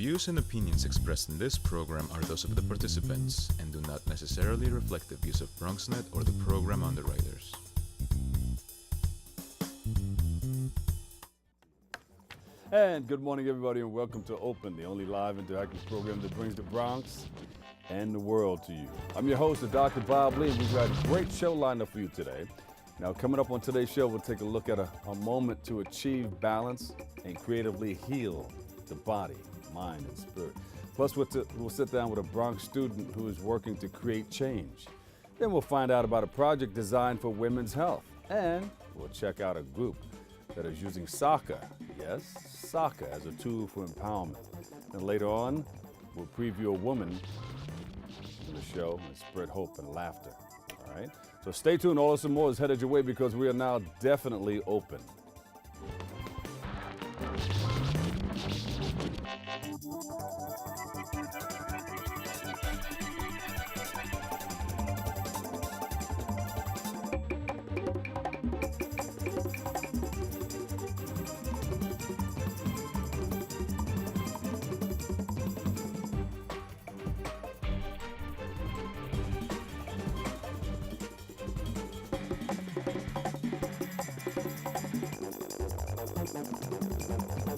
views and opinions expressed in this program are those of the participants and do not necessarily reflect the views of BronxNet or the program underwriters. And good morning, everybody, and welcome to Open, the only live interactive program that brings the Bronx and the world to you. I'm your host, Dr. Bob Lee, and we've got a great show lined up for you today. Now, coming up on today's show, we'll take a look at a moment to achieve balance and creatively heal the body, mind, and spirit. Plus, we'll sit down with a Bronx student who is working to create change. Then we'll find out about a project designed for women's health. And we'll check out a group that is using soccer, yes, soccer, as a tool for empowerment. And later on, we'll preview a woman in the show and spread hope and laughter. All right? So stay tuned. All this and more is headed your way because we are now definitely open.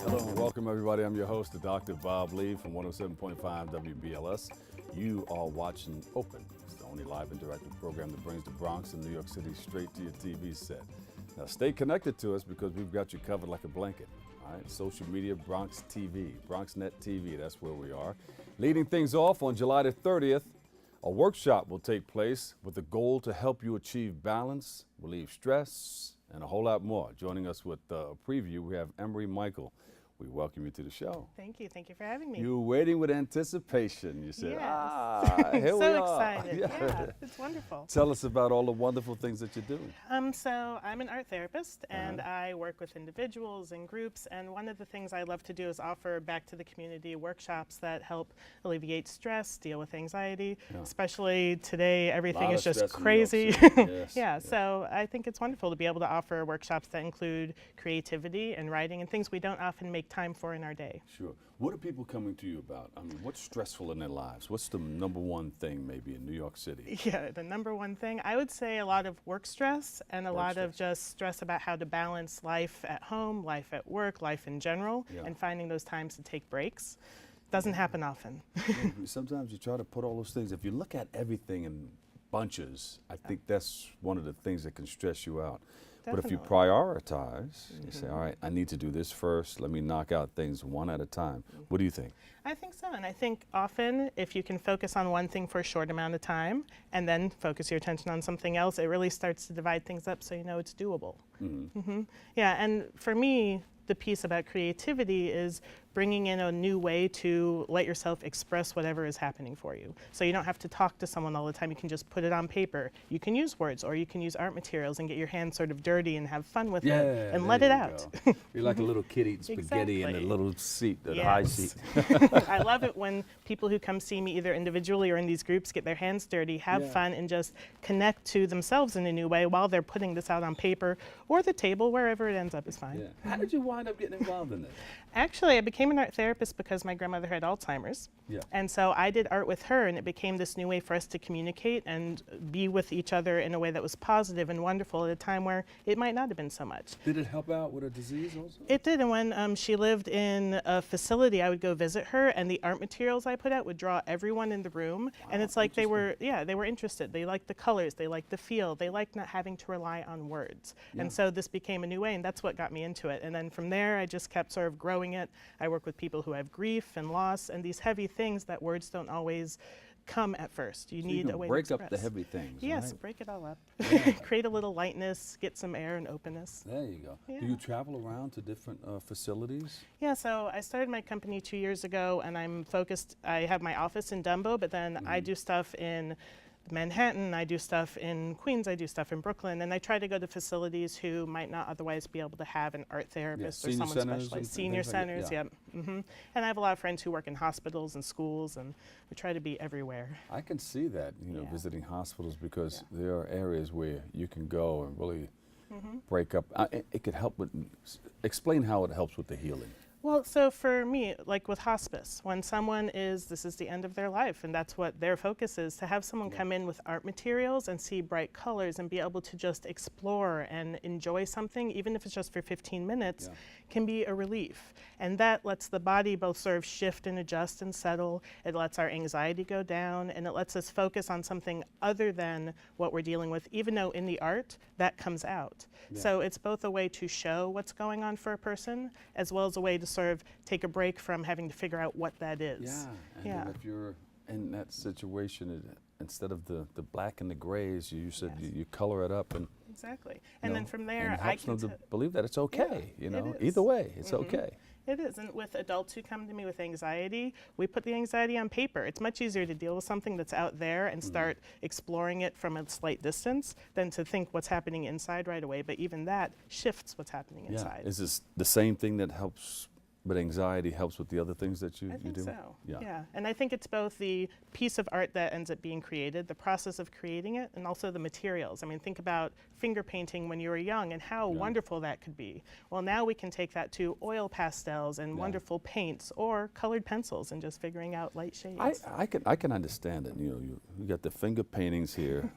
Hello and welcome everybody. I'm your host, Dr. Bob Lee from 107.5 WBLS. You are watching Open. It's the only live interactive program that brings the Bronx and New York City straight to your TV set. Now stay connected to us because we've got you covered like a blanket. All right, social media, Bronx TV, BronxNet TV, that's where we are. Leading things off on July the 30th, a workshop will take place with the goal to help you achieve balance, relieve stress, and a whole lot more. Joining us with a preview, we have Emery Michael. We welcome you to the show. Thank you for having me. You were waiting with anticipation. You said, Yes. here we So are. excited, yeah, it's wonderful. Tell us about all the wonderful things that you're doing. So I'm an art therapist and I work with individuals and groups, and one of the things I love to do is offer back to the community workshops that help alleviate stress, deal with anxiety, especially today everything is just crazy. Yes, so I think it's wonderful to be able to offer workshops that include creativity and writing and things we don't often make time for in our day. Sure. What are people coming to you about? I mean, what's stressful in their lives? What's the number one thing maybe in New York City? Yeah, the number one thing, I would say a lot of work stress and a lot of just stress about how to balance life at home, life at work, life in general, and finding those times to take breaks. Doesn't happen often. Sometimes you try to put all those things. If you look at everything in bunches, I think that's one of the things that can stress you out. But if you prioritize, you say, all right, I need to do this first. Let me knock out things one at a time. What do you think? I think so, and I think often if you can focus on one thing for a short amount of time and then focus your attention on something else, it really starts to divide things up so you know it's doable. Yeah, and for me, the piece about creativity is bringing in a new way to let yourself express whatever is happening for you. So you don't have to talk to someone all the time. You can just put it on paper. You can use words or you can use art materials and get your hands sort of dirty and have fun with it and let it out. You're like a little kid eating spaghetti in a little seat, a high seat. I love it when people who come see me either individually or in these groups get their hands dirty, have fun, and just connect to themselves in a new way while they're putting this out on paper or the table, wherever it ends up is fine. How did you wind up getting involved in this? Actually, I became an art therapist because my grandmother had Alzheimer's. And so I did art with her, and it became this new way for us to communicate and be with each other in a way that was positive and wonderful at a time where it might not have been so much. Did it help out with a disease also? It did, and when she lived in a facility, I would go visit her, and the art materials I put out would draw everyone in the room. And it's like they were interested. They liked the colors, they liked the feel, they liked not having to rely on words. And so this became a new way, and that's what got me into it. And then from there, I just kept sort of growing it. I work with people who have grief and loss and these heavy things that words don't always come at first. You need a way to express. Break up the heavy things. Yes, right? break it all up. Create a little lightness, get some air and openness. There you go. Do you travel around to different facilities? Yeah, so I started my company 2 years ago, and I'm focused. I have my office in Dumbo, but then I do stuff in Manhattan, I do stuff in Queens, I do stuff in Brooklyn, and I try to go to facilities who might not otherwise be able to have an art therapist or someone specialized. Senior centers, And I have a lot of friends who work in hospitals and schools, and we try to be everywhere. I can see that, visiting hospitals, because there are areas where you can go and really break up. It could help with, explain how it helps with the healing. Well, so for me, like with hospice, when someone this is the end of their life, and that's what their focus is, to have someone come in with art materials and see bright colors and be able to just explore and enjoy something, even if it's just for 15 minutes, can be a relief. And that lets the body both sort of shift and adjust and settle. It lets our anxiety go down, and it lets us focus on something other than what we're dealing with, even though in the art, that comes out. So it's both a way to show what's going on for a person, as well as a way to sort of take a break from having to figure out what that is. And then if you're in that situation, instead of the black and the grays, you said you color it up and exactly. And then from there, and it I helps can them to believe that it's okay. Yeah, you know, it is. either way, it's okay. It is, and with adults who come to me with anxiety, we put the anxiety on paper. It's much easier to deal with something that's out there and start exploring it from a slight distance than to think what's happening inside right away, but even that shifts what's happening inside. Is this the same thing that helps, but anxiety helps with the other things that you I think do? so. Yeah, and I think it's both the piece of art that ends up being created, the process of creating it, and also the materials. I mean, think about finger painting when you were young and how wonderful that could be. Well, now we can take that to oil pastels and wonderful paints or colored pencils and just figuring out light shades. I can understand it. You know, you got the finger paintings here,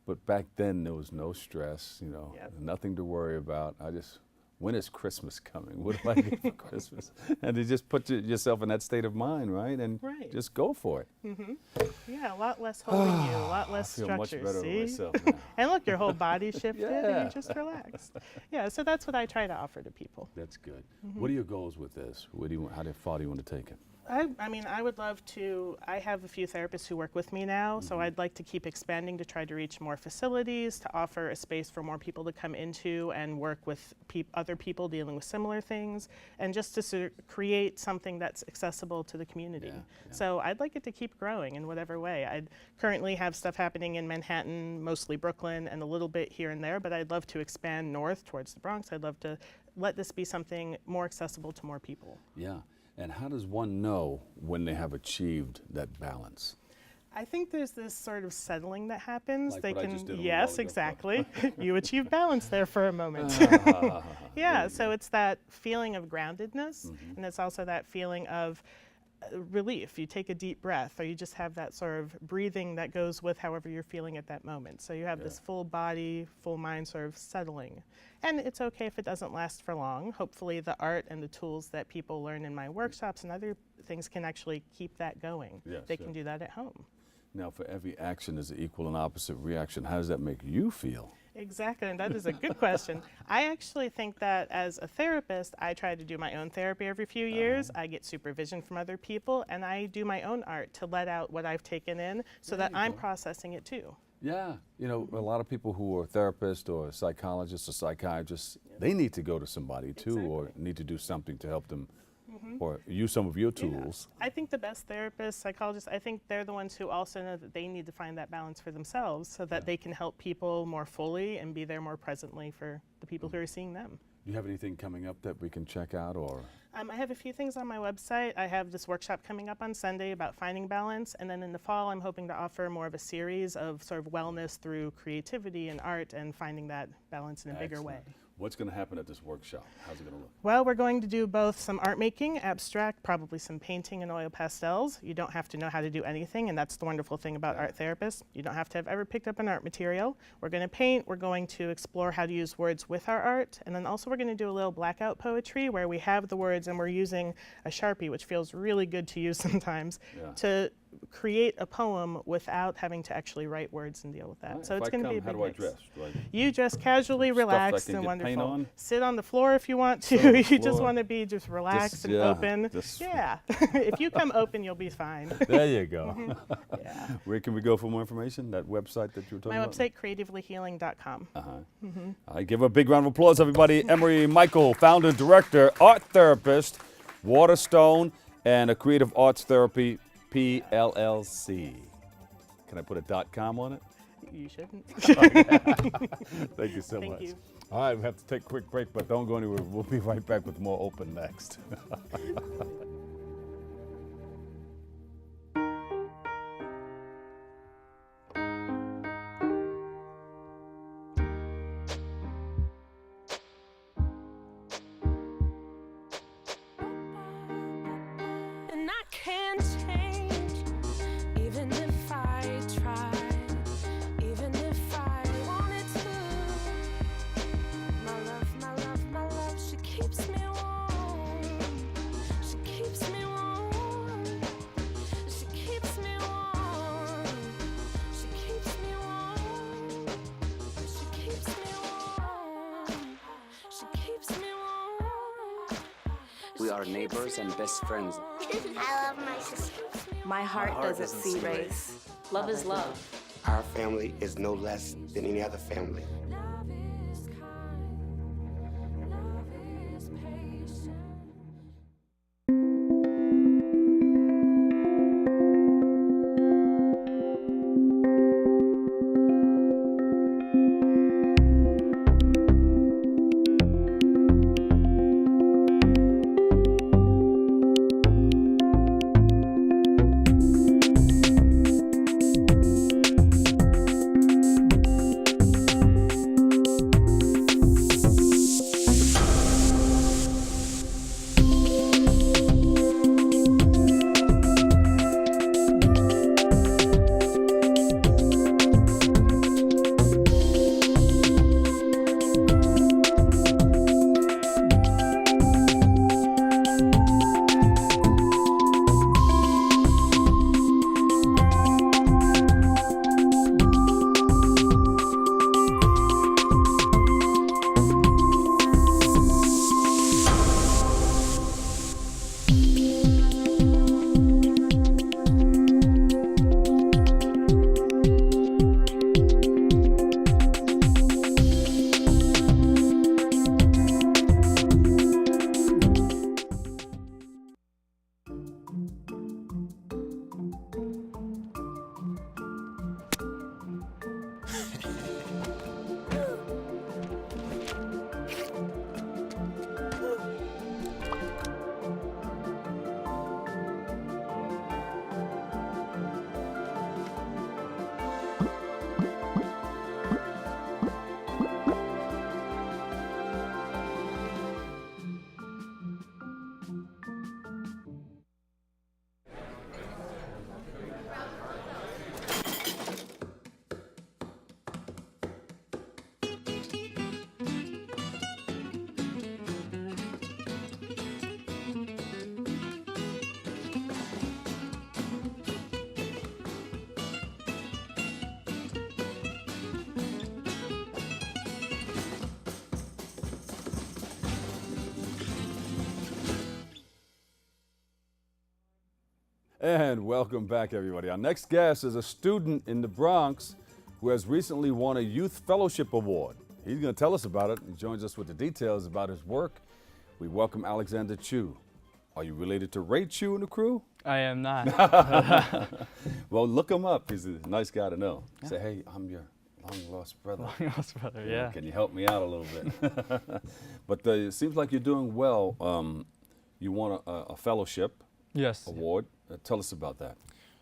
but back then there was no stress. You know, nothing to worry about. When is Christmas coming? What do I get for Christmas? And you just put yourself in that state of mind, right? And just go for it. Yeah, a lot less holding you, a lot less I feel structure. much better See? with myself now. And look, your whole body shifted and Yeah. you just relaxed. Yeah, so that's what I try to offer to people. That's good. What are your goals with this? How far do you want to take it? I mean, I would love to. I have a few therapists who work with me now, so I'd like to keep expanding to try to reach more facilities, to offer a space for more people to come into and work with other people dealing with similar things, and just to sort of create something that's accessible to the community. So I'd like it to keep growing in whatever way. I currently have stuff happening in Manhattan, mostly Brooklyn, and a little bit here and there, but I'd love to expand north towards the Bronx. I'd love to let this be something more accessible to more people. Yeah. And how does one know when they have achieved that balance? I think there's this sort of settling that happens. Like what I just did a little yes, while ago. exactly. You achieve balance there for a moment. Yeah, so it's that feeling of groundedness, and it's also that feeling of relief. You take a deep breath, or you just have that sort of breathing that goes with however you're feeling at that moment. So you have this full body, full mind sort of settling. And it's okay if it doesn't last for long. Hopefully the art and the tools that people learn in my workshops and other things can actually keep that going. Yes, They can do that at home. Now, for every action is an equal and opposite reaction. How does that make you feel? Exactly, and that is a good question. I actually think that as a therapist, I try to do my own therapy every few years. I get supervision from other people, and I do my own art to let out what I've taken in so that I'm processing it too. Yeah, you know, a lot of people who are therapists or psychologists or psychiatrists, they need to go to somebody too, or need to do something to help them, or use some of your tools. I think the best therapists, psychologists, I think they're the ones who also know that they need to find that balance for themselves so that they can help people more fully and be there more presently for the people who are seeing them. Do you have anything coming up that we can check out, or? I have a few things on my website. I have this workshop coming up on Sunday about finding balance, and then in the fall I'm hoping to offer more of a series of sort of wellness through creativity and art and finding that balance in a bigger way. What's going to happen at this workshop? How's it going to look? Well, we're going to do both some art making, abstract, probably some painting and oil pastels. You don't have to know how to do anything, and that's the wonderful thing about art therapists. You don't have to have ever picked up an art material. We're going to paint, we're going to explore how to use words with our art, and then also we're going to do a little blackout poetry where we have the words and we're using a Sharpie, which feels really good to use sometimes, to create a poem without having to actually write words and deal with that. So it's going to be a big mix. How do I dress? You dress casually, Stuff that relaxed, can and get paint wonderful. on? Sit on the floor if you want Sit on to. the You just floor. want to be just relaxed and open. Yeah. If you come open, you'll be fine. There you go. Yeah. Where can we go for more information? That website that you were talking My about? website, creativelyhealing.com. I give a big round of applause, everybody. Emery Michael, founder, director, art therapist, Waterstone, and a Creative Arts Therapy, PLLC. Can I put a .com on it? You shouldn't. Thank you so Thank much. you. All right, we have to take a quick break, but don't go anywhere. We'll be right back with more Open next. We are neighbors and best friends. I love my sister. My heart doesn't see race. Love is love. Our family is no less than any other family. And welcome back, everybody. Our next guest is a student in the Bronx who has recently won a Youth Fellowship Award. He's going to tell us about it and joins us with the details about his work. We welcome Alexander Chu. Are you related to Ray Chu and the crew? I am not. Well, look him up. He's a nice guy to know. Say, hey, I'm your long-lost brother. Long-lost brother, yeah. Can you help me out a little bit? But it seems like you're doing well. You won a fellowship Yes. award. Tell us about that.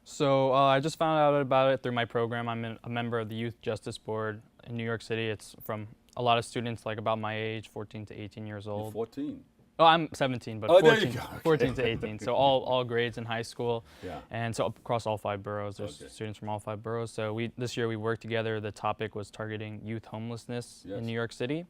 So I just found out about it through my program. I'm a member of the Youth Justice Board in New York City. It's from a lot of students like about my age, 14 to 18 years You're old. 14. Oh, I'm 17, but Oh, there 14, you go. Okay. 14 to 18. So all grades in high school. Yeah. And so across all 5 boroughs, there's Okay. students from all 5 boroughs. So this year we worked together. The topic was targeting youth homelessness Yes. in New York City.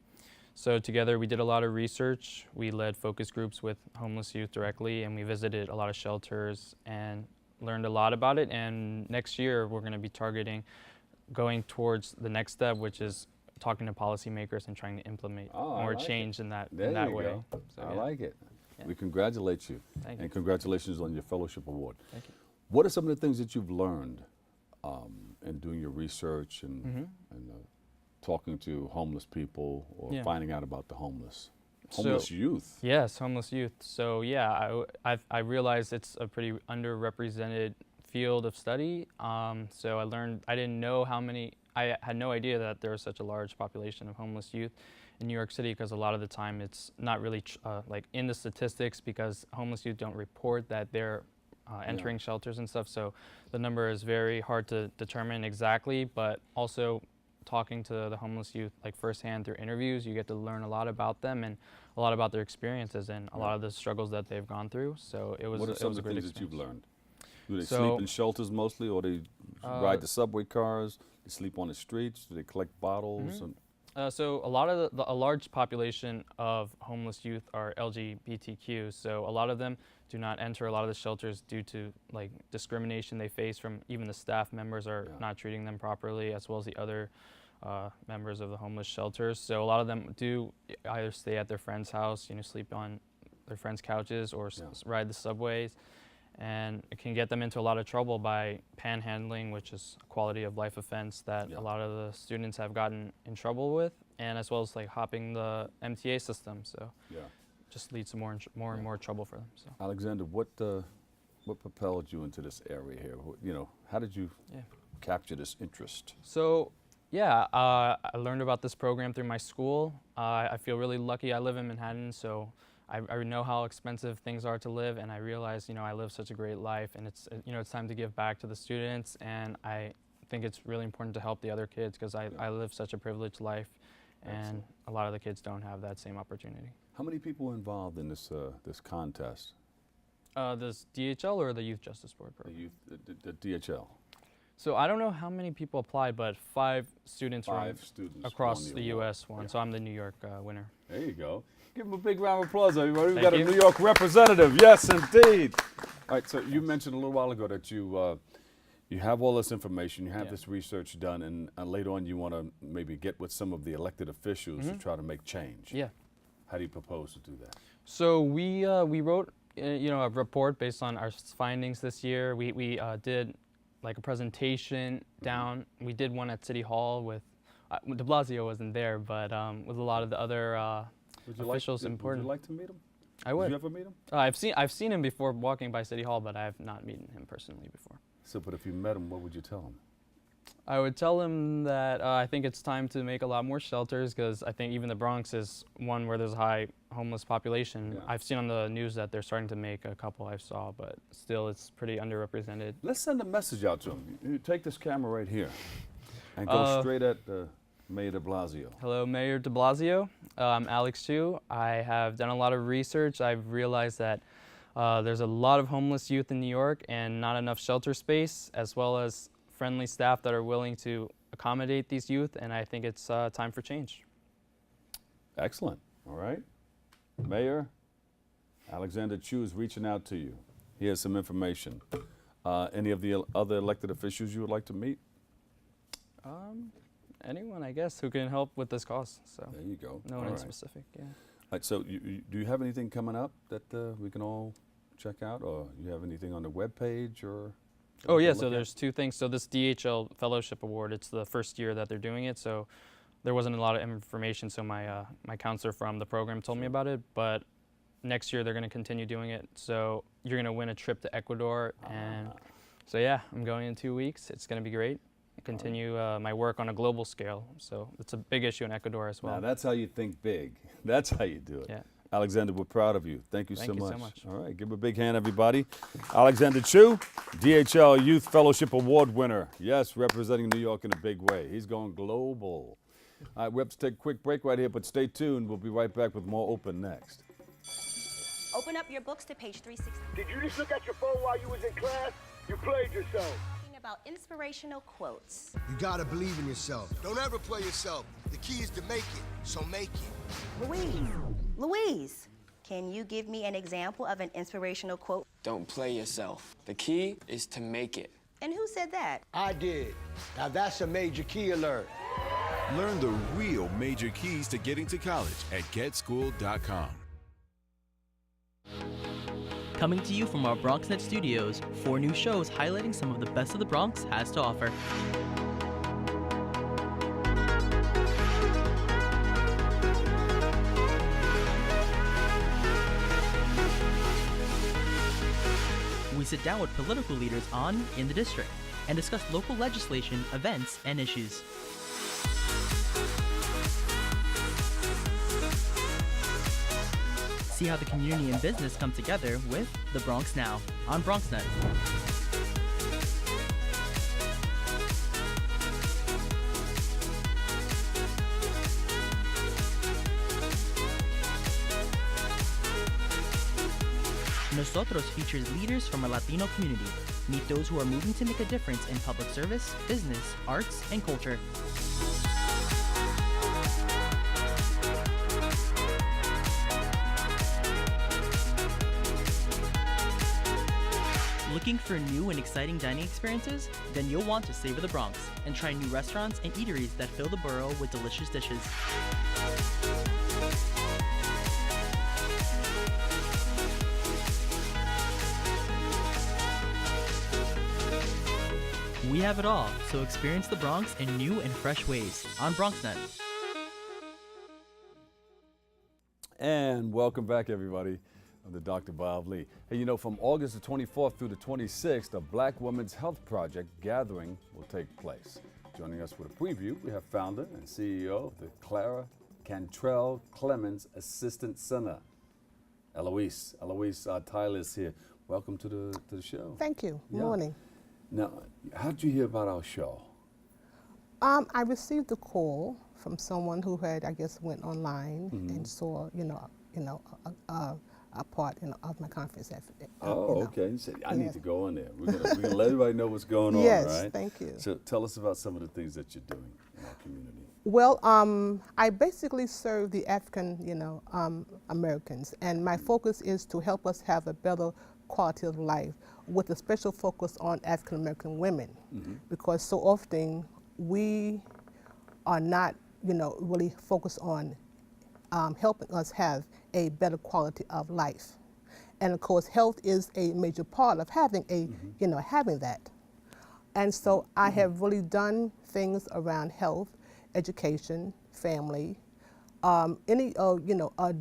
So together we did a lot of research. We led focus groups with homeless youth directly, and we visited a lot of shelters and learned a lot about it. And next year we're going to be targeting going towards the next step, which is talking to policymakers and trying to implement Oh, I more like it. change in that There you way. go. So, I yeah. like it. Yeah. We congratulate you. Thank you. And congratulations on your fellowship award. Thank you. What are some of the things that you've learned in doing your research and, and talking to homeless people or Yeah. finding out about the homeless? So- Homeless youth. Yes, homeless youth. So yeah, I realized it's a pretty underrepresented field of study. So I didn't know I had no idea that there was such a large population of homeless youth in New York City, because a lot of the time it's not really like in the statistics, because homeless youth don't report that they're entering shelters and stuff. So the number is very hard to determine exactly, but also talking to the homeless youth like firsthand through interviews, you get to learn a lot about them and a lot about their experiences and a lot of the struggles that they've gone through. So it was What are it some was of a the great things that you've experience. learned? Do they So- sleep in shelters mostly, or they ride the subway cars? They sleep on the streets? Do they collect bottles? And So a lot of a large population of homeless youth are LGBTQ. So a lot of them do not enter a lot of the shelters due to like discrimination they face from even the staff members are not treating them properly, as well as the other members of the homeless shelters. So a lot of them do either stay at their friend's house, sleep on their friends' couches or ride the subways. And it can get them into a lot of trouble by panhandling, which is a quality of life offense that a lot of the students have gotten in trouble with, and as well as like hopping the MTA system. So just leads to more and more trouble for them. So Alexander, what propelled you into this area here? You know, how did you capture this interest? So I learned about this program through my school. I feel really lucky. I live in Manhattan, so I know how expensive things are to live, and I realize, you know, I live such a great life, and it's, you know, it's time to give back to the students, and I think it's really important to help the other kids because I live such a privileged life, and a lot of the kids don't have that same opportunity. How many people are involved in this this contest? This DHL or the Youth Justice Board program? The DHL. So I don't know how many people applied, but 5 students across won the U.S. won. So I'm the New York winner. There you go. Give them a big round of applause, everybody. We've got Thank a you. New York representative. Yes, indeed. All right, so you mentioned a little while ago that you have all this information, you have this research done, and later on you want to maybe get with some of the elected officials to try to make change. Yeah. How do you propose to do that? So we wrote you know, a report based on our findings this year. We did like a presentation down. We did one at City Hall with de Blasio wasn't there, but with a lot of the other officials important. Would you like to meet him? I would. Did you ever meet him? I've seen him before walking by City Hall, but I have not met him personally before. So, but if you met him, what would you tell him? I would tell him that I think it's time to make a lot more shelters because I think even the Bronx is one where there's a high homeless population. Yeah. I've seen on the news that they're starting to make a couple I saw, but still it's pretty underrepresented. Let's send a message out to him. You take this camera right here and go straight at Mayor de Blasio. Hello, Mayor de Blasio. I'm Alex Chu. I have done a lot of research. I've realized that there's a lot of homeless youth in New York and not enough shelter space, as well as friendly staff that are willing to accommodate these youth, and I think it's time for change. Excellent. All right. Mayor Alexander Chu is reaching out to you. He has some information. Any of the other elected officials you would like to meet? Anyone, I guess, who can help with this cause. So There you go. no All one in right. specific. Yeah. All right, so do you have anything coming up that we can all check out, or you have anything on the webpage or? Oh yeah, look so at? there's 2 things. So this DHL Fellowship Award, it's the first year that they're doing it, so there wasn't a lot of information, so my counselor from the program told me about it, but next year they're going to continue doing it, so you're going to win a trip to Ecuador, and so yeah, I'm going in 2 weeks. It's going to be great. Continue my work on a global scale, so it's a big issue in Ecuador as well. Now that's how you think big. That's how you do it. Yeah. Alexander, we're proud of you. Thank you so Thank you much. so much. All right, give him a big hand, everybody. Alexander Chu, DHL Youth Fellowship Award winner. Yes, representing New York in a big way. He's going global. All right, we have to take a quick break right here, but stay tuned. We'll be right back with more Open next. Open up your books to page 360. Did you just look at your phone while you was in class? You played yourself. About inspirational quotes. You gotta believe in yourself. Don't ever play yourself. The key is to make it, so make it. Louise, can you give me an example of an inspirational quote? Don't play yourself. The key is to make it. And who said that? I did. Now that's a major key alert. Learn the real major keys to getting to college at getschool.com. Coming to you from our BronxNet studios, 4 new shows highlighting some of the best of the Bronx has to offer. We sit down with political leaders on In the District and discuss local legislation, events, and issues. See how the community and business come together with The Bronx Now on BronxNet. Nosotros features leaders from our Latino community. Meet those who are moving to make a difference in public service, business, arts, and culture. Looking for new and exciting dining experiences? Then you'll want to savor the Bronx and try new restaurants and eateries that fill the borough with delicious dishes. We have it all, so experience the Bronx in new and fresh ways on BronxNet. And welcome back, everybody. I'm the Dr. Bob Lee. Hey, you know, from August the 24th through the 26th, the Black Women's Health Project gathering will take place. Joining us with a preview, we have founder and CEO of the Clara Cantrell Clemens Assistant Center, Eloise Tyler is here. Welcome to the show. Thank you. Yeah. Morning. Now, how did you hear about our show? I received a call from someone who had, I guess, went online and saw, a part of my conference. Okay. You said, I need to go on there. We're gonna let everybody know what's going on, yes, right? Thank you. So tell us about some of the things that you're doing in our community. Well, I basically serve the African, Americans, and my focus is to help us have a better quality of life with a special focus on African American women, because so often we are not, really focused on helping us have a better quality of life. And of course, health is a major part of having having that. And so I have really done things around health, education, family,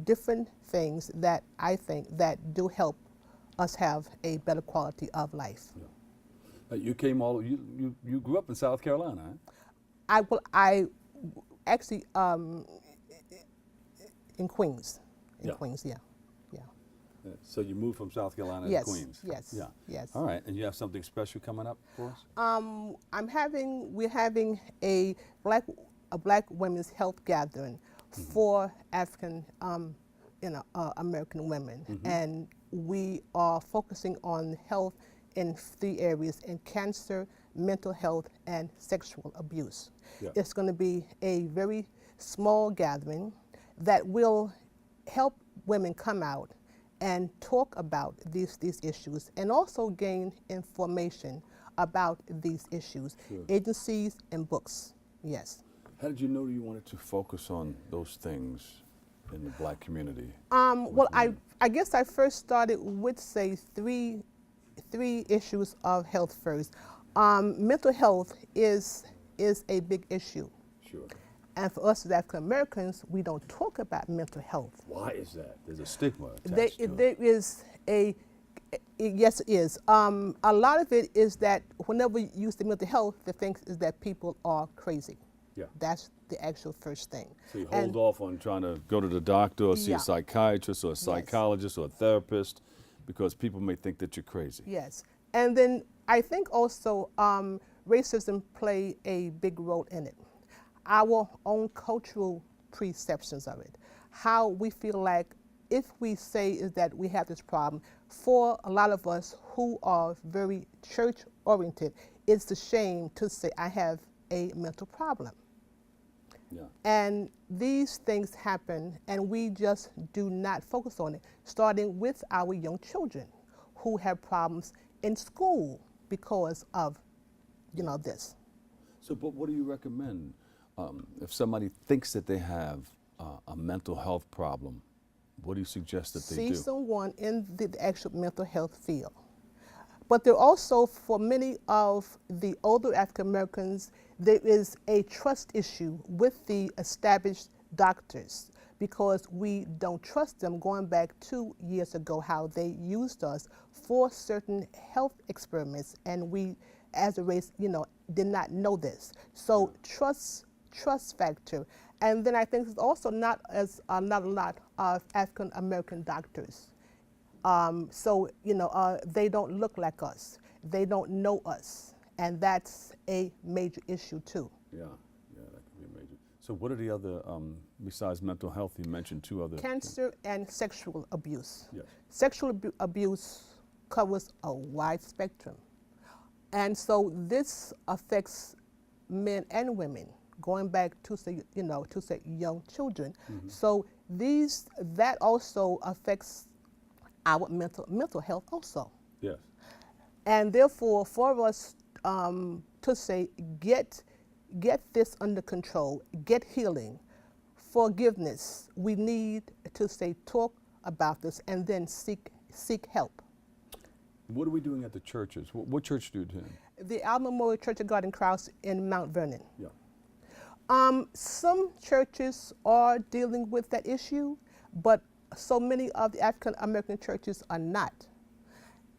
different things that I think that do help us have a better quality of life. Yeah. You grew up in South Carolina, huh? I actually in Queens. Queens, yeah. So you moved from South Carolina yes, to Queens. Yes. Yeah. Yes. All right. And you have something special coming up for us? We're having a black women's health gathering for African American women, and we are focusing on health in 3 areas: in cancer, mental health, and sexual abuse. Yeah. It's going to be a very small gathering that will help women come out and talk about these issues, and also gain information about these issues, agencies and books. Yes. How did you know you wanted to focus on those things in the black community? Well, I guess I first started with, say, three issues of health first. Mental health is a big issue. Sure. And for us as African Americans, we don't talk about mental health. Why is that? There's a stigma attached to it. There is yes, it is. A lot of it is that whenever you use the mental health, the thing is that people are crazy. Yeah. That's the actual first thing. So you hold off on trying to go to the doctor or see a psychiatrist or a psychologist or a therapist because people may think that you're crazy. Yes. And then I think also racism play a big role in it. Our own cultural perceptions of it. How we feel like if we say is that we have this problem, for a lot of us who are very church oriented, it's a shame to say I have a mental problem. Yeah. And these things happen and we just do not focus on it, starting with our young children who have problems in school because of, this. So, but what do you recommend if somebody thinks that they have a mental health problem? What do you suggest that they do? See someone in the actual mental health field. But there also, for many of the older African Americans, there is a trust issue with the established doctors because we don't trust them, going back 2 years ago, how they used us for certain health experiments, and we, as a race, did not know this. So trust factor. And then I think it's also not a lot of African American doctors. So they don't look like us. They don't know us. And that's a major issue too. Yeah, that can be major. So what are the other, besides mental health, you mentioned 2 other Cancer and sexual abuse. Yes. Sexual abuse covers a wide spectrum. And so this affects men and women, going back to say young children. So that also affects our mental health also. Yes. And therefore, for us to say, get this under control, get healing, forgiveness, we need to say, talk about this and then seek help. What are we doing at the churches? What church do you attend? The Al Memorial Church of God in Christ in Mount Vernon. Yeah. Some churches are dealing with that issue, but so many of the African American churches are not.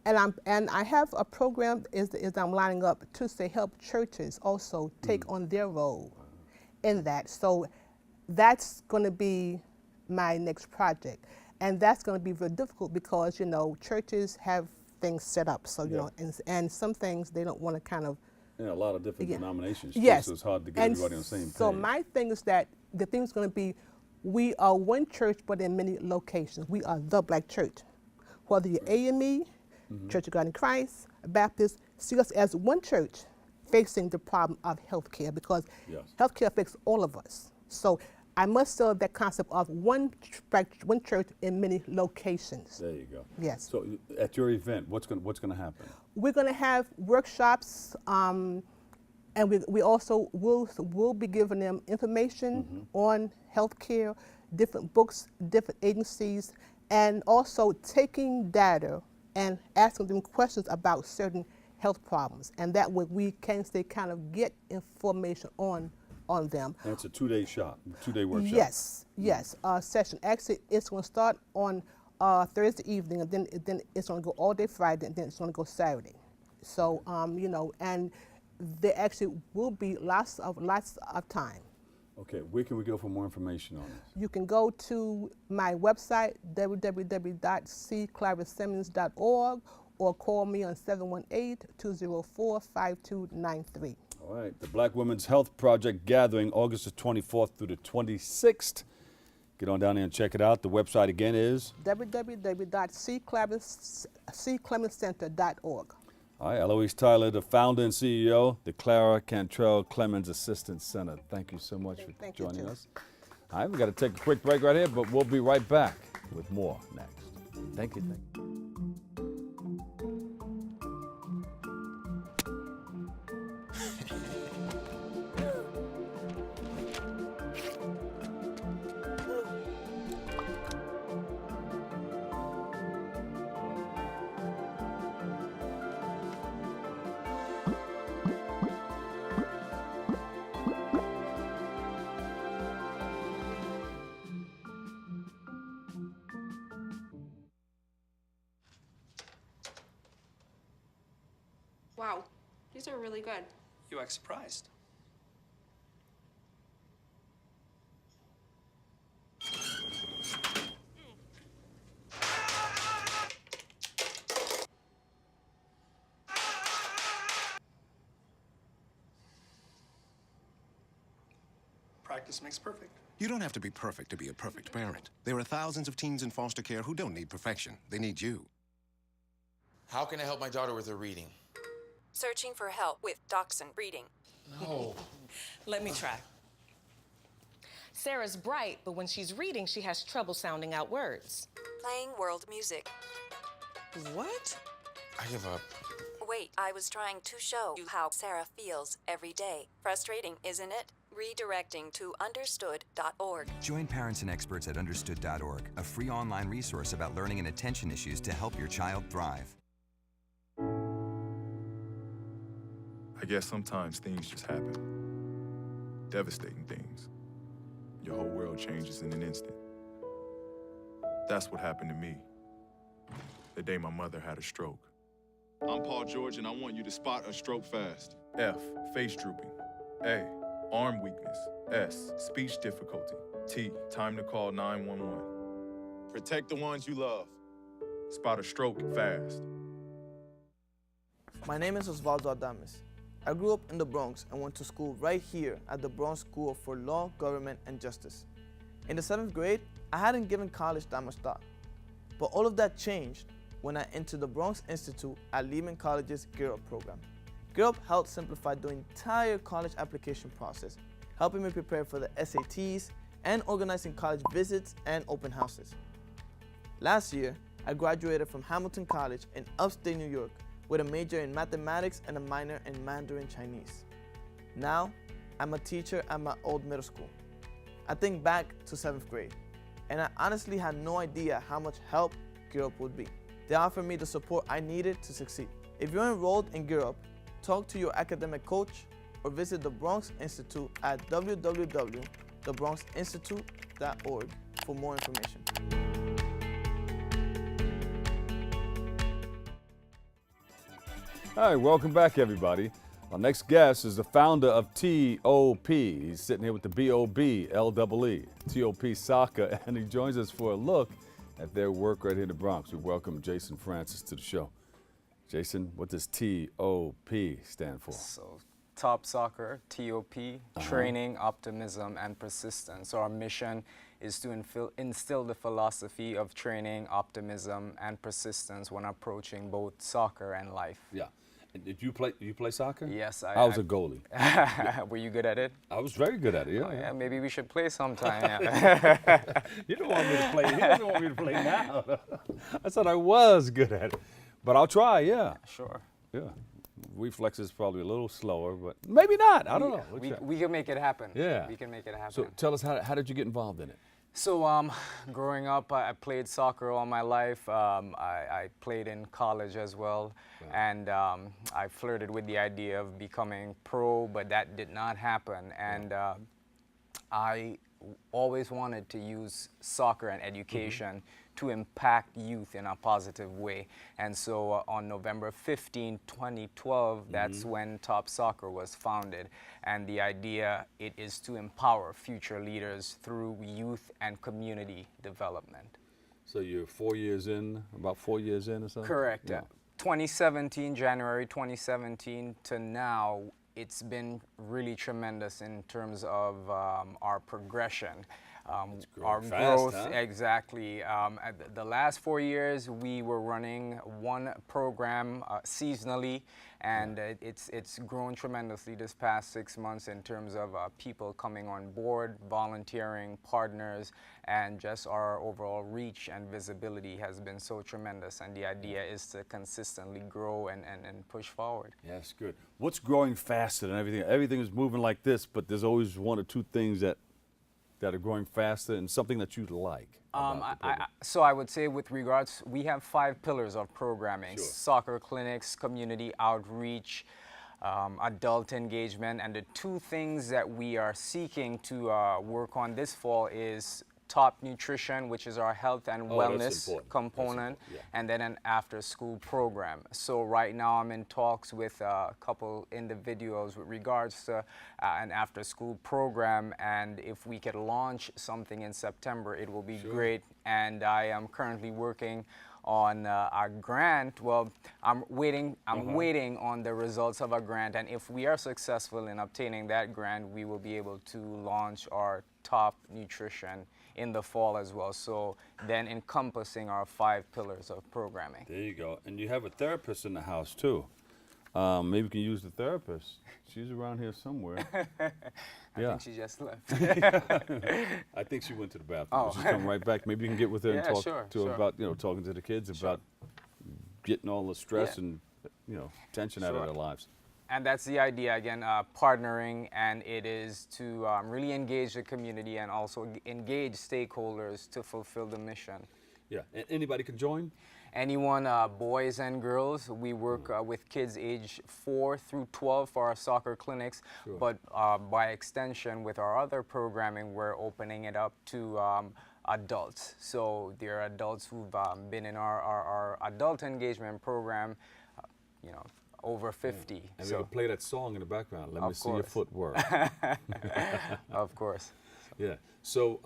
And I have a program is I'm lining up to say help churches also take on their role in that. So that's going to be my next project, and that's going to be very difficult because churches have things set up. So and some things they don't want to kind of. Yeah, a lot of different denominations. Yes. So it's hard to get everybody on the same page. So my thing is that the thing is going to be, we are one church, but in many locations. We are the Black church. Whether you're AME, Church of God in Christ, Baptist, see us as one church facing the problem of healthcare, because healthcare affects all of us. So I must sell that concept of one church in many locations. There you go. Yes. So at your event, what's going to happen? We're going to have workshops, and we also will be giving them information on healthcare, different books, different agencies, and also taking data and asking them questions about certain health problems. And that way we can kind of get information on them. And it's a 2-day workshop. Yes, yes, session. Actually, it's going to start on Thursday evening, and then it's going to go all day Friday, and then it's going to go Saturday. So, and there actually will be lots of time. Okay, where can we go for more information on this? You can go to my website, www.cclarissesimmons.org, or call me on 718-204-5293. All right, the Black Women's Health Project Gathering, August the 24th through the 26th. Get on down there and check it out. The website again is? www.cclemenscenter.org. All right, Eloise Tyler, the founder and CEO, the Clara Cantrell Clemens Assistance Center. Thank you so much for joining us. All right, we got to take a quick break right here, but we'll be right back with more next. Thank you. Wow, these are really good. You act surprised. Practice makes perfect. You don't have to be perfect to be a perfect parent. There are thousands of teens in foster care who don't need perfection. They need you. How can I help my daughter with her reading? Searching for help with Dachshund breeding. No. Let me try. Sarah's bright, but when she's reading, she has trouble sounding out words. Playing world music. What? I give up. Wait, I was trying to show you how Sarah feels every day. Frustrating, isn't it? Redirecting to understood.org. Join parents and experts at understood.org, a free online resource about learning and attention issues to help your child thrive. I guess sometimes things just happen. Devastating things. Your whole world changes in an instant. That's what happened to me the day my mother had a stroke. I'm Paul George, and I want you to spot a stroke fast. F, face drooping. A, arm weakness. S, speech difficulty. T, time to call 911. Protect the ones you love. Spot a stroke fast. My name is Osvaldo Adames. I grew up in the Bronx and went to school right here at the Bronx School for Law, Government, and Justice. In the 7th grade, I hadn't given college that much thought. But all of that changed when I entered the Bronx Institute at Lehman College's Gear Up program. Gear Up helped simplify the entire college application process, helping me prepare for the SATs and organizing college visits and open houses. Last year, I graduated from Hamilton College in upstate New York with a major in mathematics and a minor in Mandarin Chinese. Now, I'm a teacher at my old middle school. I think back to 7th grade, and I honestly had no idea how much help Gear Up would be. They offered me the support I needed to succeed. If you're enrolled in Gear Up, Talk to your academic coach or visit the Bronx Institute at www.thebronxinstitute.org for more information. All right, welcome back, everybody. Our next guest is the founder of TOP. He's sitting here with the BOBLEE, TOP Soccer, and he joins us for a look at their work right here in the Bronx. We welcome Jason Francis to the show. Jason, what does TOP stand for? So, Top Soccer, TOP, training, optimism, and persistence. So our mission is to instill the philosophy of training, optimism, and persistence when approaching both soccer and life. Yeah. And did you play soccer? Yes, I was a goalie. Were you good at it? I was very good at it, yeah. Oh, yeah, maybe we should play sometime. Yeah. You don't want me to play. You don't want me to play now. I said I was good at it. But I'll try, yeah. Sure. Yeah. Reflex is probably a little slower, but maybe not. I don't know. We can make it happen. Yeah. We can make it happen. So tell us, how did you get involved in it? So growing up, I played soccer all my life. I played in college as well. Right. And I flirted with the idea of becoming pro, but that did not happen. And I always wanted to use soccer and education to impact youth in a positive way. And so on November 15, 2012, that's when Top Soccer was founded. And the idea, it is to empower future leaders through youth and community development. So you're 4 years in, about 4 years in or something? Correct. Yeah. 2017, January 2017 to now, it's been really tremendous in terms of our progression. Our fast, growth, huh? Exactly. The last 4 years, we were running one program seasonally, and it's grown tremendously this past 6 months in terms of people coming on board, volunteering, partners, and just our overall reach and visibility has been so tremendous. And the idea is to consistently grow and push forward. Yes, good. What's growing faster than everything? Everything is moving like this, but there's always one or two things that are growing faster and something that you like? So I would say with regards, we have 5 pillars of programming: soccer clinics, community outreach, adult engagement, and the 2 things that we are seeking to work on this fall is Top Nutrition, which is our health and wellness component, and then an after-school program. So right now I'm in talks with a couple individuals with regards to an after-school program, and if we could launch something in September, it will be great. And I am currently working on our grant. Well, I'm waiting on the results of our grant, and if we are successful in obtaining that grant, we will be able to launch our Top Nutrition in the fall as well. So then encompassing our 5 pillars of programming. There you go. And you have a therapist in the house too. Maybe we can use the therapist. She's around here somewhere. I think she just left. I think she went to the bathroom. She's coming right back. Maybe you can get with her and talk to her about, talking to the kids about getting all the stress and, tension out of their lives. And that's the idea, again, partnering, and it is to really engage the community and also engage stakeholders to fulfill the mission. Yeah, and anybody can join? Anyone, boys and girls. We work with kids age 4 through 12 for our soccer clinics, but by extension with our other programming, we're opening it up to adults. So there are adults who've been in our adult engagement program, over 50. And we can play that song in the background. Let me see your footwork. Of course. Yeah. So,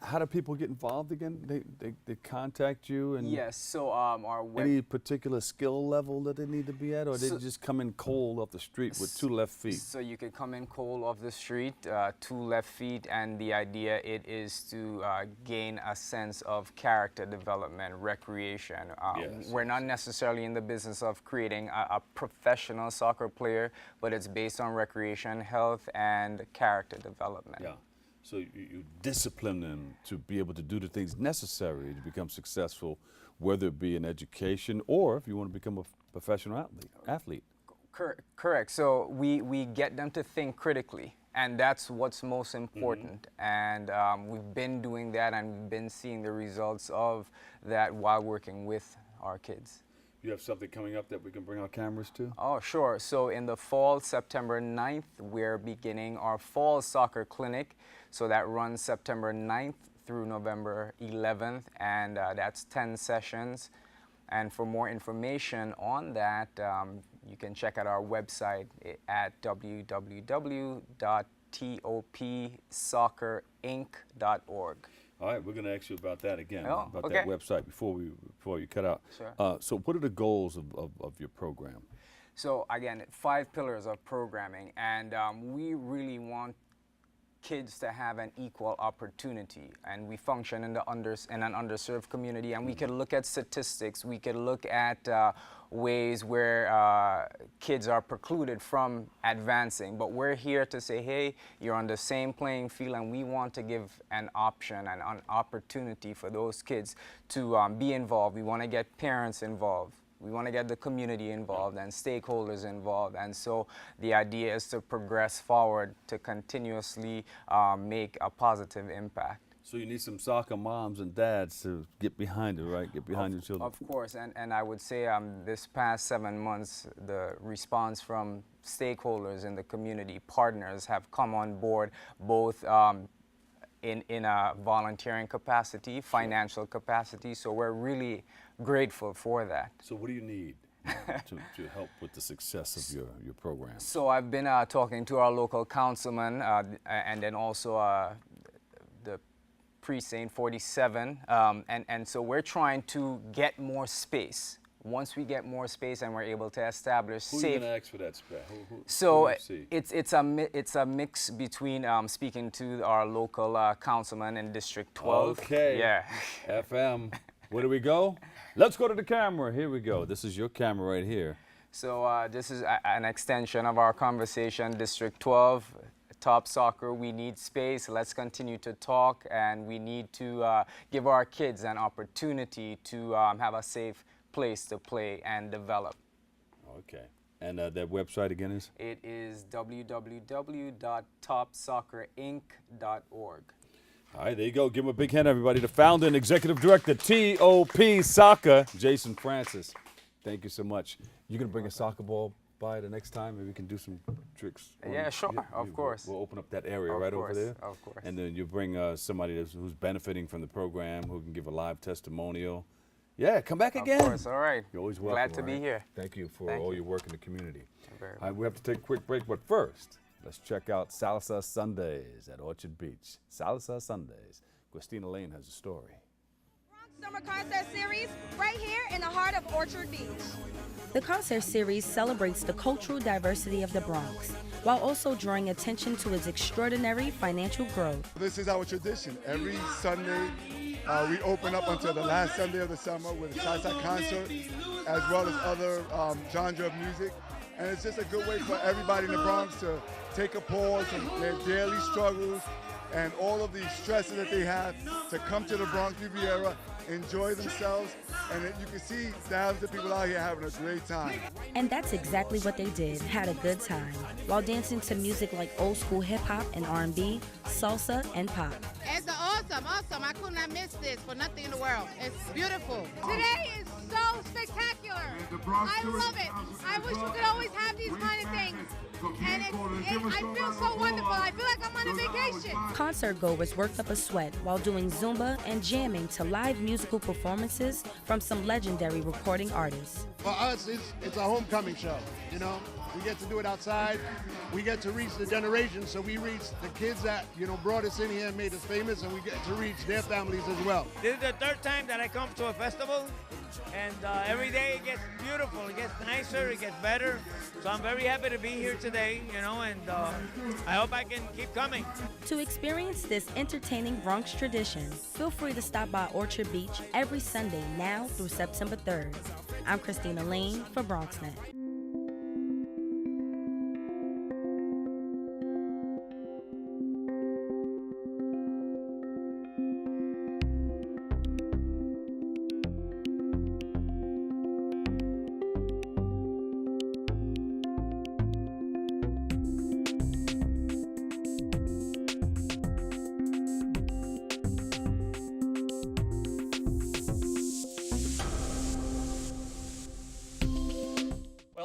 how do people get involved again? They contact you and yes. So our any particular skill level that they need to be at, or they just come in cold off the street with 2 left feet? So you could come in cold off the street, 2 left feet, and the idea it is to gain a sense of character development, recreation. We're not necessarily in the business of creating a professional soccer player, but it's based on recreation, health, and character development. Yeah. So you discipline them to be able to do the things necessary to become successful, whether it be in education or if you want to become a professional athlete. Correct. So we get them to think critically, and that's what's most important. And we've been doing that, and we've been seeing the results of that while working with our kids. You have something coming up that we can bring our cameras to? Oh, sure. So in the fall, September 9th, we're beginning our fall soccer clinic. So that runs September 9th through November 11th, and that's 10 sessions. And for more information on that, you can check out our website at www.topsoccerinc.org. All right, we're going to ask you about that again, Oh, about okay. that website before you cut out. Sure. So what are the goals of your program? So again, 5 pillars of programming, and we really want kids to have an equal opportunity, and we function in an underserved community, and we could look at statistics, we could look at ways where kids are precluded from advancing, but we're here to say, hey, you're on the same playing field, and we want to give an option and an opportunity for those kids to be involved. We want to get parents involved. We want to get the community involved and stakeholders involved, and so the idea is to progress forward to continuously make a positive impact. So you need some soccer moms and dads to get behind it, right? Get behind your children. Of course, and I would say this past 7 months, the response from stakeholders in the community, partners, have come on board, both in a volunteering capacity, financial capacity, so we're really grateful for that. So what do you need to help with the success of your program? So I've been talking to our local councilman and then also the precinct 47, and so we're trying to get more space. Once we get more space and we're able to establish Who are you going to ask for that space? So it's a mix between speaking to our local councilman in District 12. Okay. Yeah. FM. Where do we go? Let's go to the camera. Here we go. This is your camera right here. So this is an extension of our conversation. District 12, Top Soccer, we need space. Let's continue to talk, and we need to give our kids an opportunity to have a safe place to play and develop. Okay. And that website again is? It is www.topsoccerinc.org. All right, there you go. Give him a big hand, everybody. The founder and executive director, TOP Soccer, Jason Francis. Thank you so much. You going to bring a soccer ball by the next time? Maybe we can do some tricks. Yeah, sure. Of course. We'll open up that area over there. Of course. And then you bring somebody who's benefiting from the program, who can give a live testimonial. Yeah, come back again. Of course, all right. You're always welcome. Glad to be here. Thank you for all your work in the community. Very All right, we have to take a quick break, but first, let's check out Salsa Sundays at Orchard Beach. Salsa Sundays. Christina Lane has a story. Summer Concert Series right here in the heart of Orchard Beach. The concert series celebrates the cultural diversity of the Bronx, while also drawing attention to its extraordinary financial growth. This is our tradition. Every Sunday, we open up until the last Sunday of the summer with a salsa concert, as well as other genre of music. And it's just a good way for everybody in the Bronx to take a pause from their daily struggles and all of the stresses that they have, to come to the Bronx Riviera, enjoy themselves, and you can see thousands of people out here having a great time. And that's exactly what they did, had a good time, while dancing to music like old school hip hop and R&B, salsa, and pop. It's awesome. I could not miss this for nothing in the world. It's beautiful. Today is so spectacular. I love it. I wish we could always have these kind of things. And I feel so wonderful. I feel like I'm on a vacation. Concert goers worked up a sweat while doing Zumba and jamming to live musical performances from some legendary recording artists. For us, it's a homecoming show, you know? We get to do it outside. We get to reach the generation, so we reach the kids that, brought us in here and made us famous, and we get to reach their families as well. This is the third time that I come to a festival, and every day it gets beautiful, it gets nicer, it gets better. So I'm very happy to be here today, and I hope I can keep coming. To experience this entertaining Bronx tradition, feel free to stop by Orchard Beach every Sunday now through September 3rd. I'm Christina Lane for BronxNet.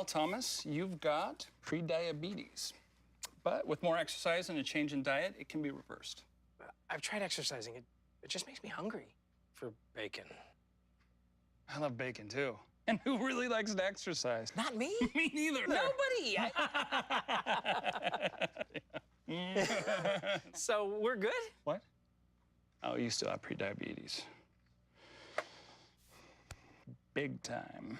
Thomas, you've got prediabetes. But with more exercise and a change in diet, it can be reversed. I've tried exercising. It just makes me hungry for bacon. I love bacon, too. And who really likes to exercise? Not me. Me neither. Nobody. So we're good? What? Oh, you still have prediabetes. Big time.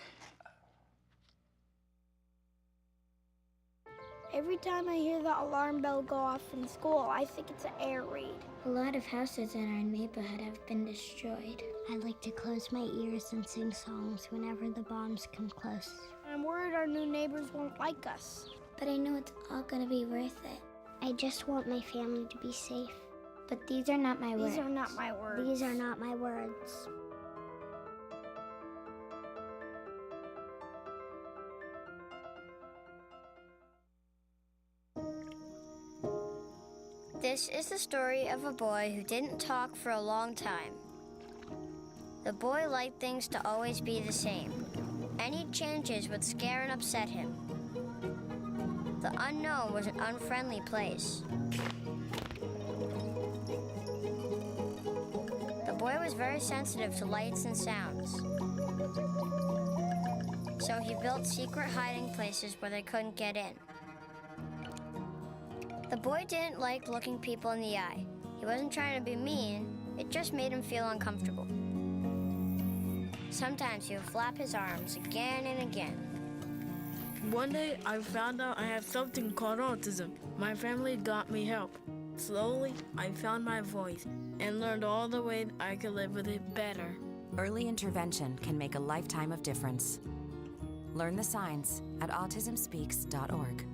Every time I hear the alarm bell go off in school, I think it's an air raid. A lot of houses in our neighborhood have been destroyed. I like to close my ears and sing songs whenever the bombs come close. I'm worried our new neighbors won't like us. But I know it's all gonna be worth it. I just want my family to be safe. But these are not my words. These are not my words. These are not my words. This is the story of a boy who didn't talk for a long time. The boy liked things to always be the same. Any changes would scare and upset him. The unknown was an unfriendly place. The boy was very sensitive to lights and sounds. So he built secret hiding places where they couldn't get in. The boy didn't like looking people in the eye. He wasn't trying to be mean, it just made him feel uncomfortable. Sometimes he would flap his arms again and again. One day, I found out I have something called autism. My family got me help. Slowly, I found my voice and learned all the ways I could live with it better. Early intervention can make a lifetime of difference. Learn the signs at autismspeaks.org.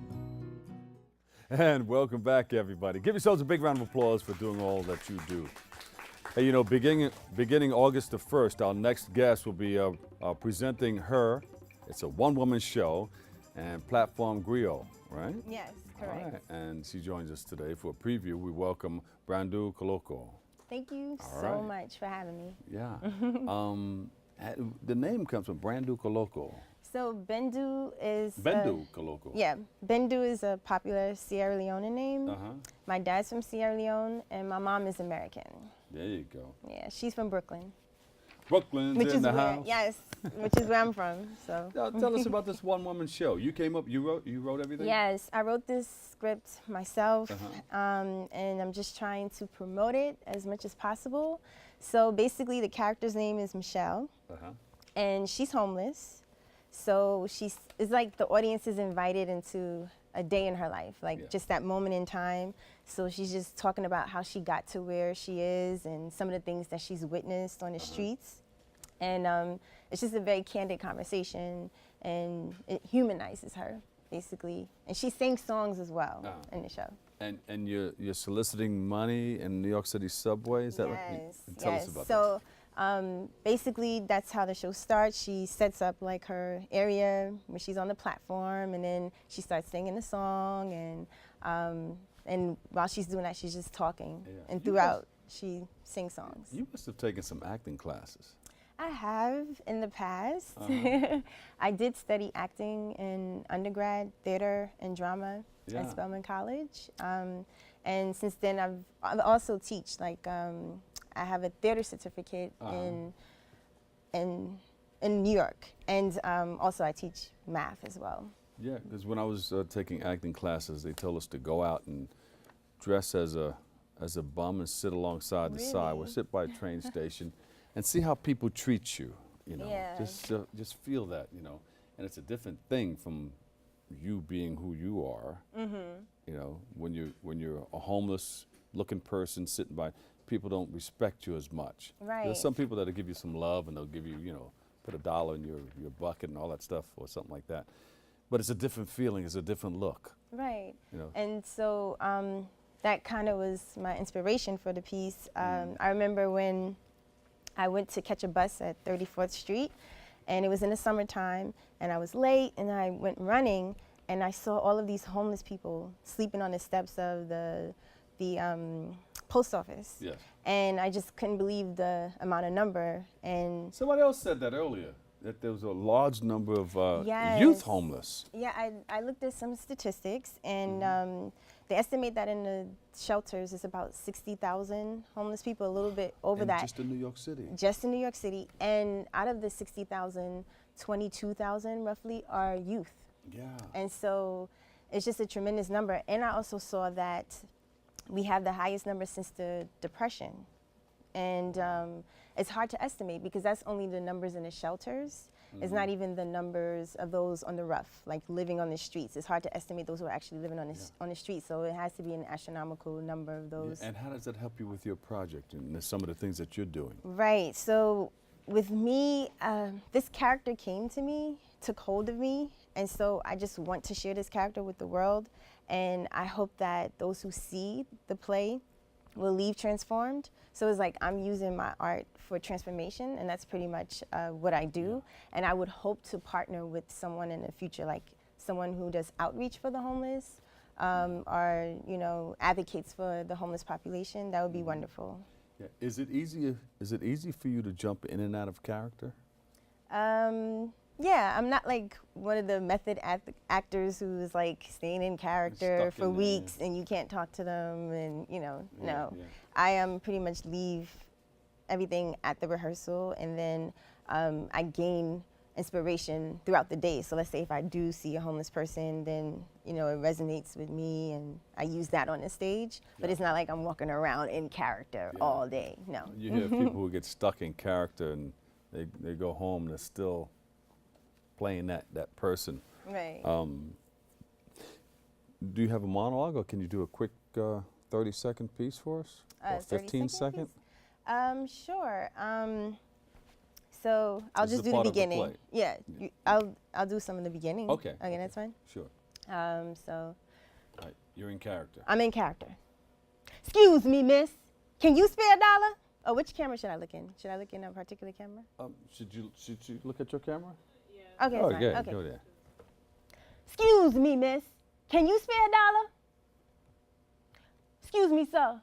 And welcome back, everybody. Give yourselves a big round of applause for doing all that you do. Hey, you know, beginning August the 1st, our next guest will be presenting her. It's a one-woman show and Platform Griot, right? Yes, correct. All right. And she joins us today for a preview. We welcome Brandu Koloko. Thank you All so right. much for having me. Yeah. The name comes from Brandu Koloko. So Bendu is Bendu Koloko. Yeah, Bendu is a popular Sierra Leonean name. Uh-huh. My dad's from Sierra Leone, and my mom is American. There you go. Yeah, she's from Brooklyn. Brooklyn's Which in is the where, house. yes, which is where I'm from. So. Now, tell us about this one-woman show. You came up, you wrote everything? Yes, I wrote this script myself, Uh-huh. and I'm just trying to promote it as much as possible. So basically, the character's name is Michelle, Uh-huh. and she's homeless. So it's like the audience is invited into a day in her life, like just that moment in time. So she's just talking about how she got to where she is and some of the things that she's witnessed on the streets. And it's just a very candid conversation, and it humanizes her, basically. And she sings songs as well in the show. And you're soliciting money in New York City subway? Is that right? Yes, Tell yes. us about So basically, that's how the show starts. She sets up like her area where she's on the platform, and then she starts singing the song, and while she's doing that, she's just talking. And throughout, she sings songs. You must have taken some acting classes. I have in the past. Uh-huh. I did study acting in undergrad, theater and drama Yeah. at Spelman College. And since then, I've also teach. Like I have a theater certificate in New York, and also I teach math as well. Yeah, because when I was taking acting classes, they told us to go out and dress as a bum and sit alongside the side, or sit by a train station, and see how people treat you. You know, Yeah. just feel that. You know, and it's a different thing from you being who you are. Mm-hmm. You know, when you're a homeless-looking person sitting by, people don't respect you as much. Right. There's some people that'll give you some love and they'll give you, you know, put $1 in your bucket and all that stuff or something like that. But it's a different feeling. It's a different look. Right. You know. And so that kind of was my inspiration for the piece. I remember when I went to catch a bus at 34th Street, and it was in the summertime, and I was late, and I went running, and I saw all of these homeless people sleeping on the steps of the post office. Yes. And I just couldn't believe the amount of number. And somebody else said that earlier. that there was a large number of Yes. youth homeless. Yeah, I looked at some statistics, and they estimate that in the shelters it's about 60,000 homeless people, a little bit over And that. just in New York City. Just in New York City. And out of the 60,000, 22,000 roughly are youth. Yeah. And so it's just a tremendous number. And I also saw that we have the highest number since the Depression. And it's hard to estimate because that's only the numbers in the shelters. It's not even the numbers of those on the rough, like living on the streets. It's hard to estimate those who are actually living on the streets. So it has to be an astronomical number of those. And how does that help you with your project and some of the things that you're doing? Right. So with me, this character came to me, took hold of me, and so I just want to share this character with the world. And I hope that those who see the play will leave transformed. So it's like I'm using my art for transformation, and that's pretty much what I do. And I would hope to partner with someone in the future, like someone who does outreach for the homeless, or advocates for the homeless population. That would be wonderful. Yeah. Is it easy for you to jump in and out of character? Yeah, I'm not like one of the method actors who's like staying in character for weeks and you can't talk to them, and no. Yeah. I pretty much leave everything at the rehearsal, and then I gain inspiration throughout the day. So let's say if I do see a homeless person, then it resonates with me, and I use that on the stage. But it's not like I'm walking around in character all day. No. You hear people who get stuck in character and they go home and they're still playing that person. Right. Do you have a monologue, or can you do a quick 30-second piece for us? Or 15-second? Sure. So I'll This is just do a the part of the beginning. play. Yeah, I'll do some of the beginning. Okay. Okay, that's fine. Sure. So All right, you're in character. I'm in character. Excuse me, miss. Can you spare $1? Oh, which camera should I look in? Should I look in a particular camera? Should you look at your camera? Okay, that's fine. Okay, Okay. go there. Excuse me, miss. Can you spare $1? Excuse me, sir.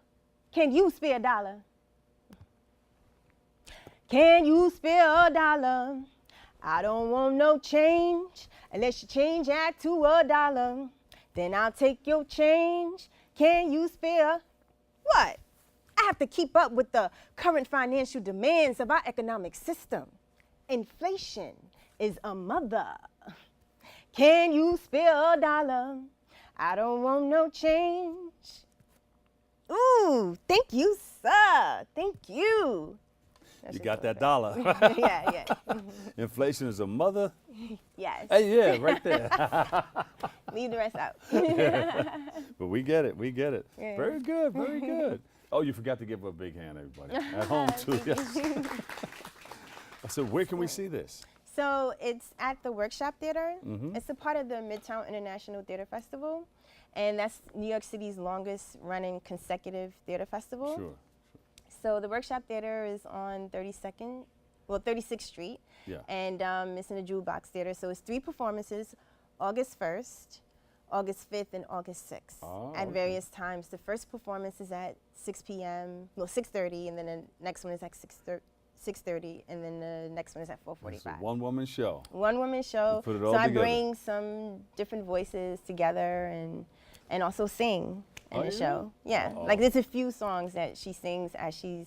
Can you spare $1? Can you spare $1? I don't want no change unless you change that to $1. Then I'll take your change. Can you spare what? I have to keep up with the current financial demands of our economic system. Inflation is a mother. Can you spare $1? I don't want no change. Ooh, thank you, sir. Thank you. You got that dollar. Yeah. Inflation is a mother. Yes. Hey, yeah, right there. Leave the rest out. But we get it. Yeah. Very good, very good. Oh, you forgot to give her a big hand, everybody. At home, too. Yes. So where can we see this? So it's at the Workshop Theater. Mhm. It's a part of the Midtown International Theater Festival, and that's New York City's longest running consecutive theater festival. Sure. So the Workshop Theater is on 36th Street, Yeah. and it's in the Jewel Box Theater. So it's 3 performances, August 1st, August 5th, and August 6th at various times. The first performance is at 6 p.m., well, 6:30, and then the next one is at 6:30, and then the next one is at 4:45. It's a one-woman show. One-woman show. You put it all so I together. bring some different voices together and also sing in Oh, the yeah? show. Yeah, Uh-oh. like there's a few songs that she sings as she's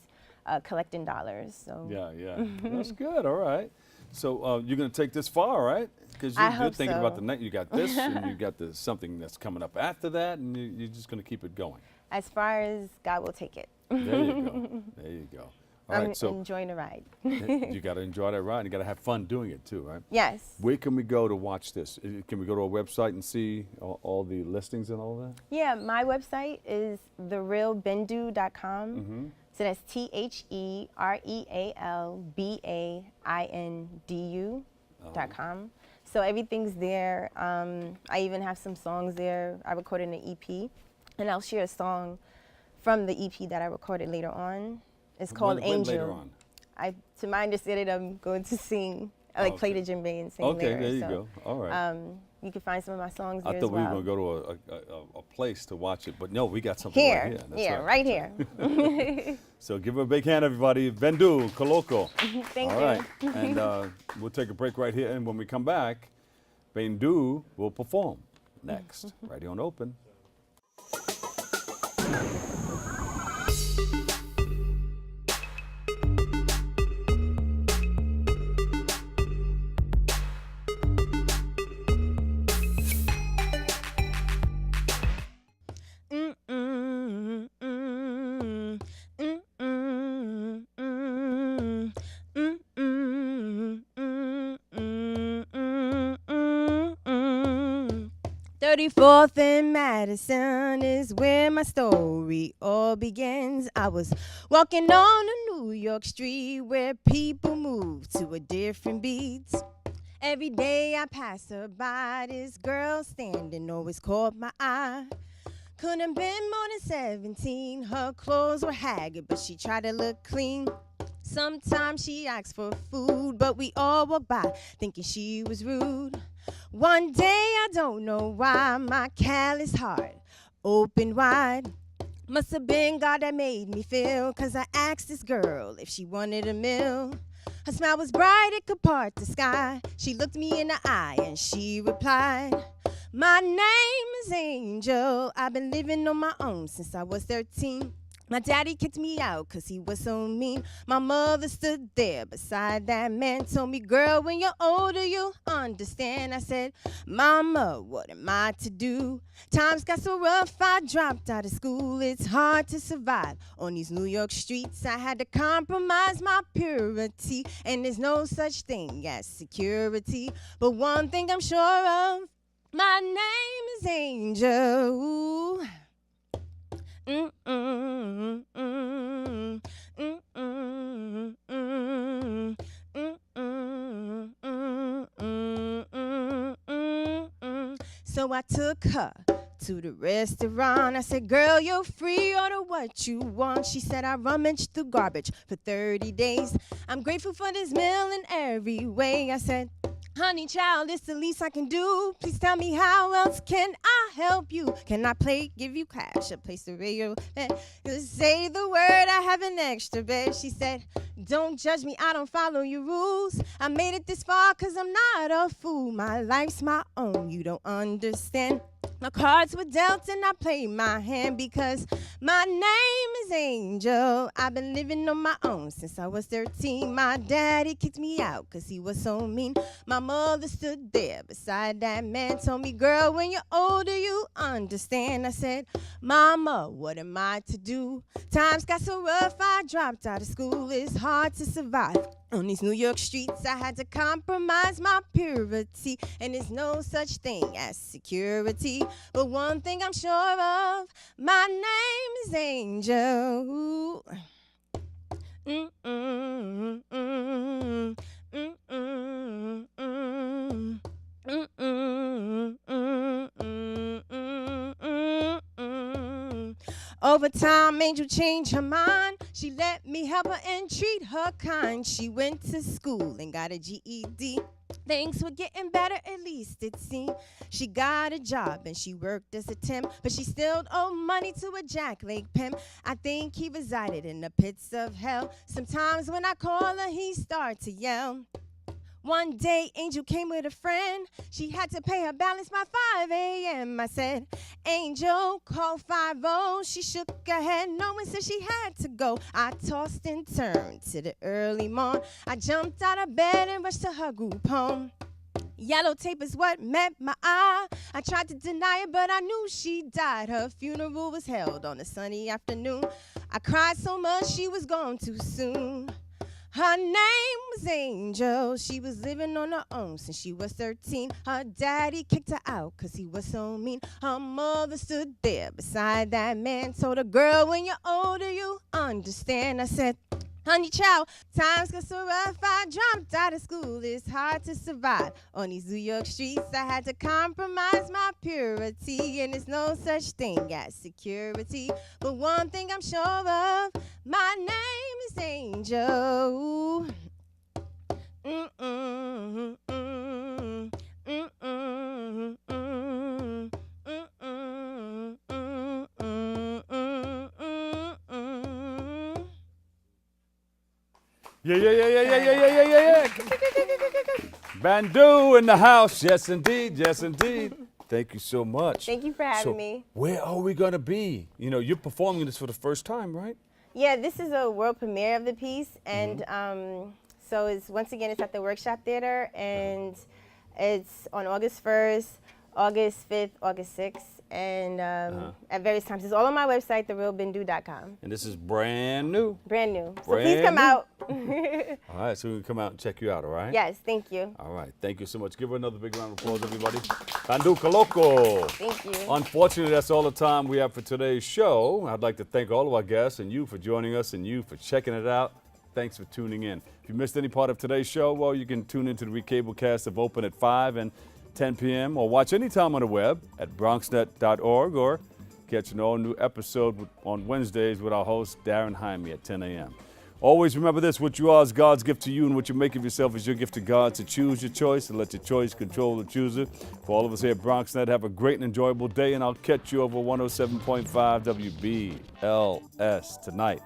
collecting dollars. So Yeah. That's good. All right. So you're going to take this far, right? Because I you're hope thinking about so. the night. You got this, and you got something that's coming up after that, and you're just going to keep it going. As far as God will take it. There you go. There you go. All I'm right. So enjoying the ride. you got to enjoy that ride. And you got to have fun doing it too, right? Yes. Where can we go to watch this? Can we go to our website and see all the listings and all that? Yeah, my website is therealbindu.com. Mm-hmm. So that's TheRealBindu.com. So everything's there. I even have some songs there. I recorded an EP, and I'll share a song from the EP that I recorded later on. It's called When Angel. later on? To my understanding, I'm going to sing, play the djembe and sing Okay, later. there you so, go. All right. You can find some of my songs there I as thought well. we were going to go to a place to watch it, but no, we got something Here, right here. That's yeah, right here. So give her a big hand, everybody. Bendu, Koloko. Thank All you. right, and we'll take a break right here, and when we come back, Bendu will perform next, right here on Open. Thirty-fourth and Madison is where my story all begins. I was walking on a New York street where people move to a different beat. Every day I pass her by, this girl standing always caught my eye. Couldn't have been more than 17. Her clothes were haggard, but she tried to look clean. Sometimes she asked for food, but we all walked by thinking she was rude. One day, I don't know why, my callous heart opened wide. Must have been God that made me feel, 'cause I asked this girl if she wanted a meal. Her smile was bright, it could part the sky. She looked me in the eye and she replied, my name is Angel. I've been living on my own since I was 13. My daddy kicked me out 'cause he was so mean. My mother stood there beside that man, told me, girl, when you're older, you'll understand. I said, Mama, what am I to do? Times got so rough, I dropped out of school. It's hard to survive on these New York streets. I had to compromise my purity, and there's no such thing as security. But one thing I'm sure of, my name is Angel. Ooh. So I took her to the restaurant. I said, girl, you're free, order what you want. She said, I rummaged through garbage for 30 days. I'm grateful for this meal in every way. I said, honey child, it's the least I can do. Please tell me, how else can I help you? Can I give you cash, a place to lay your bed? Just say the word, I have an extra bed. She said, don't judge me, I don't follow your rules. I made it this far 'cause I'm not a fool. My life's my own, you don't understand. My cards were dealt and I played my hand because my name is Angel. I've been living on my own since I was 13. My daddy kicked me out 'cause he was so mean. My mother stood there beside that man, told me, girl, when you're older, you understand. I said, Mama, what am I to do? Times got so rough, I dropped out of school. It's hard to survive on these New York streets. I had to compromise my purity, and there's no such thing as security. But one thing I'm sure of, my name is Angel. Over time, Angel changed her mind. She let me help her and treat her kind. She went to school and got a GED. Things were getting better, at least it seemed. She got a job and she worked as a temp, but she still owed money to a Jack Lake pimp. I think he resided in the pits of hell. Sometimes when I call her, he started to yell. One day, Angel came with a friend. She had to pay her balance by 5 a.m. I said, Angel, call 50. She shook her head, no, and said she had to go. I tossed and turned to the early morn. I jumped out of bed and rushed to her group home. Yellow tape is what met my eye. I tried to deny it, but I knew she died. Her funeral was held on a sunny afternoon. I cried so much she was gone too soon. Her name was Angel. She was living on her own since she was 13. Her daddy kicked her out 'cause he was so mean. Her mother stood there beside that man, told her, girl, when you're older, you understand. I said, honey child, times got so rough, I dropped out of school. It's hard to survive on these New York streets. I had to compromise my purity, and there's no such thing as security. But one thing I'm sure of, my name is Angel. Yeah. Bandu in the house. Yes, indeed. Yes, indeed. Thank you so much. Thank you for having me. Where are we going to be? You know, you're performing this for the first time, right? Yeah, this is a world premiere of the piece, and so it's once again it's at the Workshop Theater, and it's on August 1st, August 5th, August 6th, and at various times. It's all on my website, therealbindu.com. And this is brand new. Brand new. So please come out. All right, so we can come out and check you out, all right? Yes, thank you. All right, thank you so much. Give her another big round of applause, everybody. Bandu Koloko. Thank you. Unfortunately, that's all the time we have for today's show. I'd like to thank all of our guests and you for joining us and you for checking it out. Thanks for tuning in. If you missed any part of today's show, well, you can tune into the recablecast of Open at 5 and 10 p.m. or watch anytime on the web at bronxnet.org or catch an all-new episode on Wednesdays with our host, Darren Jaime, at 10 a.m. Always remember this: what you are is God's gift to you, and what you make of yourself is your gift to God. To choose your choice and let your choice control the chooser. For all of us here at BronxNet, have a great and enjoyable day, and I'll catch you over 107.5 WBLS tonight.